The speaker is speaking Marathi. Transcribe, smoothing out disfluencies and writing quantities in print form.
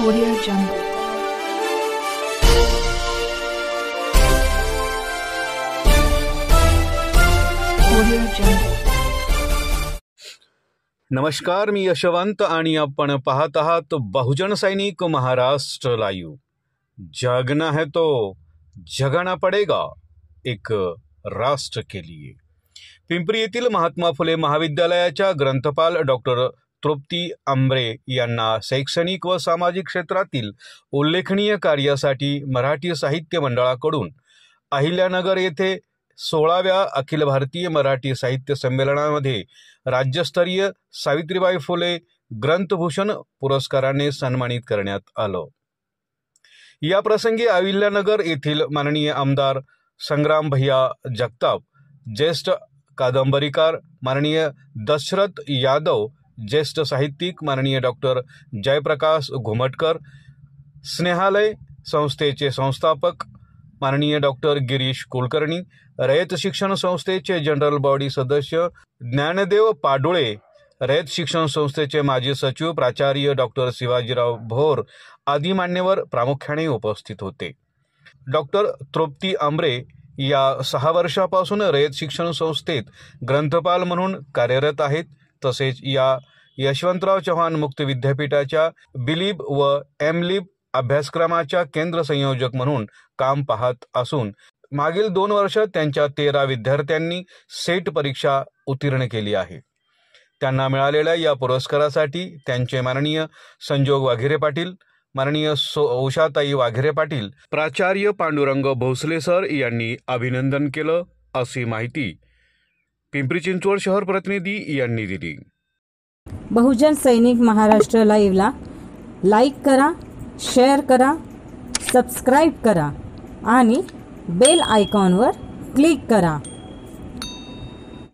Audio Jungle. Audio Jungle. नमस्कार, मी यशवंत आणि आपण पाहत आहात बहुजन सैनिक महाराष्ट्र लाईव्ह। जागना है तो जगाना पडेगा, एक राष्ट्र के लिए। पिंपरी येथील महात्मा फुले महाविद्यालयाच्या ग्रंथपाल डॉक्टर तृप्ती आंबरे यांना शैक्षणिक व सामाजिक क्षेत्रातील उल्लेखनीय कार्यासाठी मराठी साहित्य मंडळाकडून अहिल्यानगर येथे 16व्या अखिल भारतीय मराठी साहित्य संमेलनामध्ये राज्यस्तरीय सावित्रीबाई फुले ग्रंथभूषण पुरस्काराने सन्मानित करण्यात आलं। या प्रसंगी अहिल्यानगर येथील माननीय आमदार संग्राम भैया जगताप, ज्येष्ठ कादंबरीकार माननीय दशरथ यादव, ज्येष्ठ साहित्यिक माननीय डॉक्टर जयप्रकाश घुमटकर, स्नेहालय संस्थेचे संस्थापक माननीय डॉक्टर गिरीश कुलकर्णी, रयत शिक्षण संस्थेचे जनरल बॉडी सदस्य ज्ञानदेव पाडुळे, रयत शिक्षण संस्थेचे माजी सचिव प्राचार्य डॉक्टर शिवाजीराव भोर आदी मान्यवर प्रामुख्याने उपस्थित होते। डॉक्टर तृप्ती आंबरे या 6 वर्षापासून रयत शिक्षण संस्थेत ग्रंथपाल म्हणून कार्यरत आहेत। तसेच या यशवंतराव चव्हाण मुक्त विद्यापीठाच्या बिलीब व एमलिब अभ्यासक्रमाच्या केंद्र संयोजक म्हणून काम पाहत असून मागील 2 वर्षात त्यांच्या 13 विद्यार्थ्यांनी सेट परीक्षा उत्तीर्ण केली आहे। त्यांना मिळालेल्या या पुरस्कारासाठी त्यांचे माननीय संजोग वाघेरे पाटील, माननीय उषाताई वाघेरे पाटील, प्राचार्य पांडुरंग भोसले सर यांनी अभिनंदन केलं, अशी माहिती पिंपरी चिंचवड शहर प्रतिनिधी यांनी दिली। बहुजन सैनिक महाराष्ट्र लाईव्हला लाईक करा, शेअर करा, सबस्क्राईब करा आणि बेल आयकॉनवर क्लिक करा।